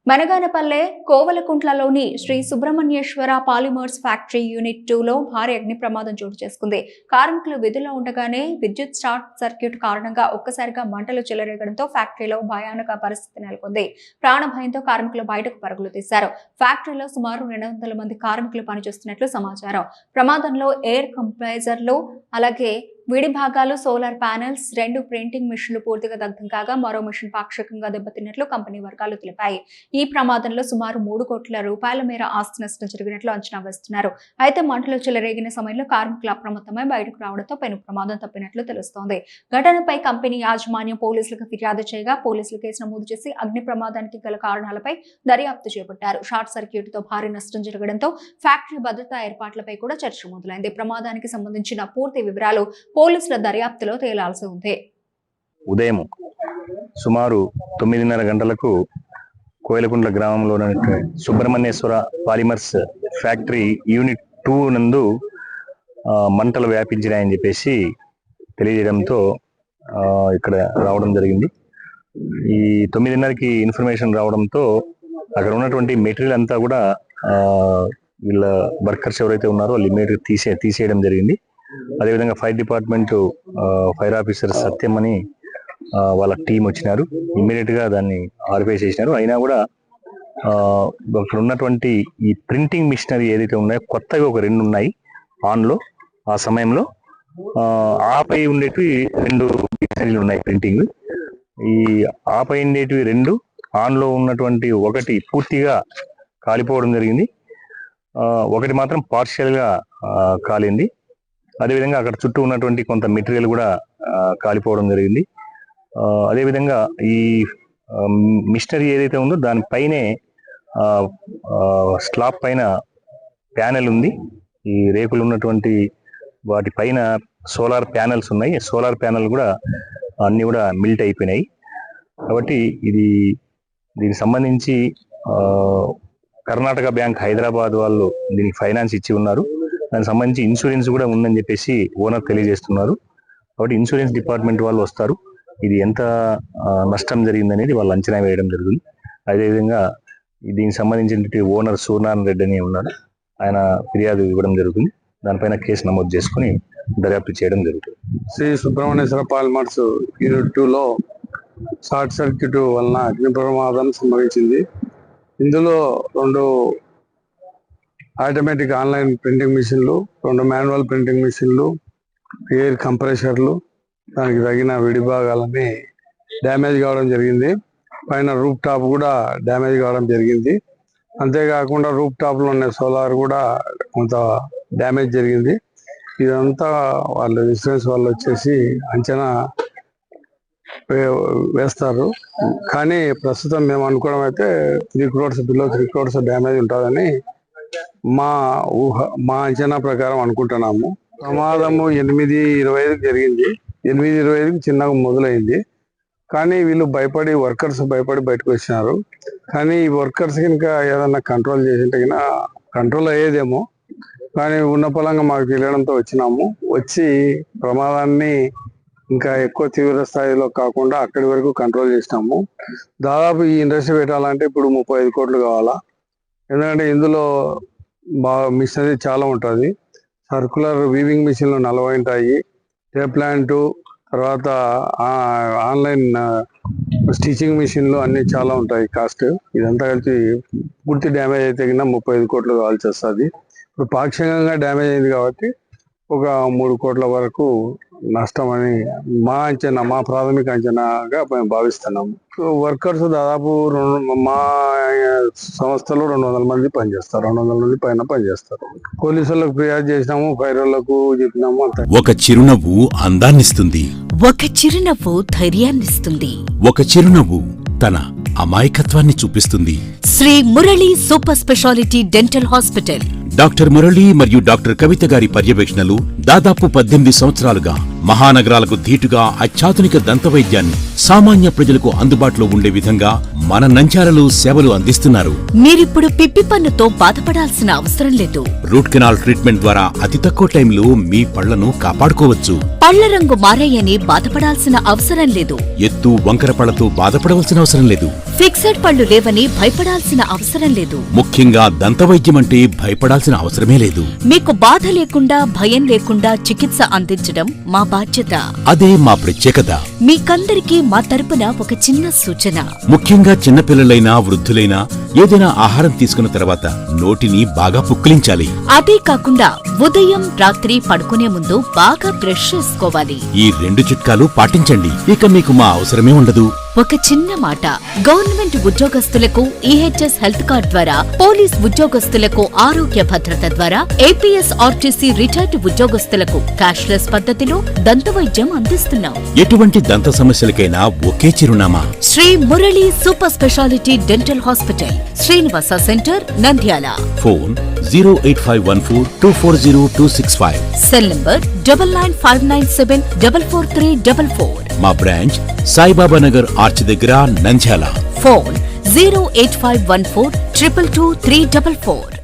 మనగానపల్లె కోవలకుంట్లలోని Sri Subrahmanyeswara polymers factory unit 2లో భారీ అగ్ని ప్రమాదం చోటు చేసుకుంది. కార్మికులు విధుల్లో ఉండగానే విద్యుత్ షార్ట్ సర్క్యూట్ కారణంగా ఒక్కసారిగా మంటలు చెలరేగడంతో ఫ్యాక్టరీలో భయానక పరిస్థితి నెలకొంది. ప్రాణ భయంతో కార్మికులు బయటకు పరుగులు తీశారు. ఫ్యాక్టరీలో సుమారు 200 మంది కార్మికులు పనిచేస్తున్నట్లు సమాచారం. ప్రమాదంలో ఎయిర్ కంప్రెసర్లు, అలాగే విడి భాగాలు, సోలార్ ప్యానెల్స్, 2 ప్రింటింగ్ మిషన్లు పూర్తిగా దగ్ధం కాగా మరో మిషన్ పాక్షికంగా దెబ్బతిన్నట్లు కంపెనీ వర్గాలు తెలిపాయి. ఈ ప్రమాదంలో సుమారు 3 కోట్ల రూపాయల మేర ఆస్తి నష్టం జరిగినట్లు అంచనా వేస్తున్నారు. అయితే మంటలు చెలరేగిన సమయంలో కార్మికులు అప్రమత్తమై బయటకు రావడంతో పెను ప్రమాదం తప్పినట్లు తెలుస్తోంది. ఘటనపై కంపెనీ యాజమాన్యం పోలీసులకు ఫిర్యాదు చేయగా పోలీసులు కేసు నమోదు చేసి అగ్ని ప్రమాదానికి గల కారణాలపై దర్యాప్తు చేపట్టారు. షార్ట్ సర్క్యూట్ తో భారీ నష్టం జరగడంతో ఫ్యాక్టరీ భద్రతా ఏర్పాట్లపై కూడా చర్చ మొదలైంది. ప్రమాదానికి సంబంధించిన పూర్తి వివరాలు పోలీసుల దర్యాప్తులో తేలాల్సి ఉంది. ఉదయం సుమారు 9:30 గంటలకు కోయలకుంట్ల గ్రామంలోని సుబ్రహ్మణ్యేశ్వర పాలిమర్స్ ఫ్యాక్టరీ యూనిట్ 2 నందు మంటలు వ్యాపించినాయని చెప్పేసి తెలియజేయడంతో ఇక్కడ రావడం జరిగింది. ఈ 9:30కి ఇన్ఫర్మేషన్ రావడంతో అక్కడ ఉన్నటువంటి మెటీరియల్ అంతా కూడా వీళ్ళ వర్కర్స్ ఎవరైతే ఉన్నారో వాళ్ళు ఇమ్మీడియట్ తీసేయడం జరిగింది. అదేవిధంగా ఫైర్ డిపార్ట్మెంట్ ఫైర్ ఆఫీసర్ సత్యం అని వాళ్ళ టీం వచ్చినారు. ఇమ్మీడియట్ గా దాన్ని ఆర్పేసేసినారు. అయినా కూడా అక్కడ ఉన్నటువంటి ఈ ప్రింటింగ్ మిషనరీ ఏదైతే ఉన్నాయో కొత్తగా ఒక 2 ఉన్నాయి ఆన్ లో. ఆ సమయంలో ఆపై ఉండేటివి 2 మిషనరీలు ఉన్నాయి ప్రింటింగ్. ఈ ఆపై ఉండేటివి 2 ఆన్ లో ఉన్నటువంటి ఒకటి పూర్తిగా కాలిపోవడం జరిగింది. ఒకటి మాత్రం పార్షియల్ గా కాలింది. అదేవిధంగా అక్కడ చుట్టూ ఉన్నటువంటి కొంత మెటీరియల్ కూడా కాలిపోవడం జరిగింది. అదేవిధంగా ఈ మిషనరీ ఏదైతే ఉందో దానిపైనే స్లాబ్ పైన ప్యానెల్ ఉంది. ఈ రేకులు ఉన్నటువంటి వాటి పైన సోలార్ ప్యానెల్స్ ఉన్నాయి. సోలార్ ప్యానెల్ కూడా అన్ని కూడా మిల్ట్ అయిపోయినాయి. కాబట్టి దీనికి సంబంధించి కర్ణాటక బ్యాంక్ హైదరాబాద్ వాళ్ళు దీనికి ఫైనాన్స్ ఇచ్చి ఉన్నారు. దానికి సంబంధించి ఇన్సూరెన్స్ కూడా ఉందని చెప్పేసి ఓనర్ తెలియజేస్తున్నారు. కాబట్టి ఇన్సూరెన్స్ డిపార్ట్మెంట్ వాళ్ళు వస్తారు. ఇది ఎంత నష్టం జరిగిందనేది వాళ్ళు అంచనా వేయడం జరుగుతుంది. అదేవిధంగా దీనికి సంబంధించిన ఓనర్ సూర్యనారాయణ రెడ్డి అని ఉన్నారు. ఆయన ఫిర్యాదు ఇవ్వడం జరుగుతుంది. దానిపైన కేసు నమోదు చేసుకుని దర్యాప్తు చేయడం జరుగుతుంది. శ్రీ సుబ్రహ్మణ్యేశ్వర పాలిమర్స్ యూనిట్ 2లో షార్ట్ సర్క్యూట్ వలన అగ్ని ప్రమాదం సంభవించింది. ఇందులో 2 ఆటోమేటిక్ ఆన్లైన్ ప్రింటింగ్ మిషన్లు, 2 మాన్యువల్ ప్రింటింగ్ మిషన్లు, ఎయిర్ కంప్రెషర్లు, దానికి తగిన విడిభాగాలన్నీ డ్యామేజ్ కావడం జరిగింది. పైన రూఫ్ టాప్ కూడా డ్యామేజ్ కావడం జరిగింది. అంతేకాకుండా రూఫ్ టాప్లో ఉన్న సోలార్ కూడా కొంత డ్యామేజ్ జరిగింది. ఇదంతా వాళ్ళు ఇన్సూరెన్స్ వాళ్ళు వచ్చేసి అంచనా వేస్తారు. కానీ ప్రస్తుతం మేము అనుకోవడం అయితే 3 crores బిలో 3 crores డ్యామేజ్ ఉంటుందని మా అంచనా ప్రకారం అనుకుంటున్నాము. ప్రమాదము 8:25 జరిగింది. 8:25 చిన్నగా మొదలైంది. కానీ వీళ్ళు వర్కర్స్ భయపడి బయటకు వచ్చినారు. కానీ ఈ వర్కర్స్ ఇంకా ఏదన్నా కంట్రోల్ చేసింటే కంట్రోల్ అయ్యేదేమో. కానీ ఉన్న పలంగా మాకు తెలియడంతో వచ్చినాము. వచ్చి ప్రమాదాన్ని ఇంకా ఎక్కువ తీవ్ర స్థాయిలో కాకుండా అక్కడి వరకు కంట్రోల్ చేసినాము. దాదాపు ఈ ఇండస్ట్రీ పెట్టాలంటే ఇప్పుడు 35 కోట్లు కావాలా. ఎందుకంటే ఇందులో మిషనరీ చాలా ఉంటుంది. సర్కులర్ వీవింగ్ మిషన్లు 40 ఉంటాయి. టేప్ ప్లాంటు, తర్వాత ఆన్లైన్ స్టిచింగ్ మిషన్లు అన్ని చాలా ఉంటాయి. కాస్ట్ ఇదంతా కలిసి పూర్తి డ్యామేజ్ అయితే కింద 35 కోట్లు కావాల్సి వస్తుంది. ఇప్పుడు పాక్షికంగా డ్యామేజ్ అయింది కాబట్టి ఒక 3 కోట్ల వరకు నష్టం అని మా ప్రాథమిక అంచనాగా మేము భావిస్తున్నాము. వర్కర్స్ దాదాపు మా సంస్థలో 200 మంది పనిచేస్తారు. 200 మంది పైన పనిచేస్తారు. పోలీసులకు ఫిర్యాదు చేసినాము, ఫైర్ వాళ్ళకు చెప్పినాము. ఒక చిరునవ్వు అందాన్నిస్తుంది, ఒక చిరునవ్వు ధైర్యాన్నిస్తుంది, ఒక చిరునవ్వు తన అమాయకత్వాన్ని చూపిస్తుంది. Shri Murali super speciality dental hospital. Doctor Murali మరియు డాక్టర్ కవిత గారి పర్యవేక్షణలు దాదాపు 18 సంవత్సరాలుగా మహానగరాలకు ధీటుగా అత్యాధునిక దంతవైద్యాన్ని సామాన్య ప్రజలకు అందుబాటులో ఉండే విధంగా మన నంద్యాలలో సేవలు అందిస్తున్నారు. మీరిప్పుడు పిప్పి పన్నుతో బాధపడాల్సిన అవసరం లేదు. రూట్ కెనాల్ ట్రీట్మెంట్ ద్వారా అతి తక్కువ టైంలో మీ పళ్లను కాపాడుకోవచ్చు. పళ్ల రంగు మారాయని బాధపడాల్సిన అవసరం లేదు. ఎత్తు వంకర పళ్లతో బాధపడవలసిన అవసరం లేదు. ఫిక్సెడ్ పళ్ళు లేవని భయపడాల్సిన అవసరం లేదు. ముఖ్యంగా దంతవైద్యం అంటే భయపడాల్సిన అవసరమే లేదు. మీకు బాధ లేకుండా భయం లేకుండా చికిత్స అందించడం మా బాధ్యత. అదే మా ప్రత్యేకత. మీకందరికీ మా తరపున ఒక చిన్న సూచన. ముఖ్యంగా చిన్నపిల్లలైనా వృద్ధులైనా ఏదైనా ఆహారం తీసుకున్న తర్వాత నోటిని బాగా పుక్కిలించాలి. అదే కాకుండా ఉదయం రాత్రి పడుకునే ముందు బాగా బ్రష్ చేసుకోవాలి. ఈ 2 చిట్కాలు పాటించండి. ఇక మీకు మా అవసరమే ఉండదు. ఒక చిన్న మాట, గవర్నమెంట్ ఉద్యోగస్తులకు ఈహెచ్ఎస్ హెల్త్ కార్డ్ ద్వారా, పోలీస్ ఉద్యోగస్తులకు ఆరోగ్య భద్రత ద్వారా, ఏపీఎస్ ఆర్టీసీ రిటైర్డ్ ఉద్యోగస్తులకు క్యాష్లెస్ పద్ధతిలో దంతవైద్యం అందిస్తున్నాం. ఎటువంటి దంత సమస్యలకైనా ఒకే చిరునామా. Shri Murali super speciality dental hospital, Srinivasa centre, Nandyal. Phone 08514240265. Cell number 9959744344. మా బ్రాంచ్ సాయిబాబా నగర్ ఆర్చ్ దగ్గర, నంద్యాల. ఫోన్ 08514222344.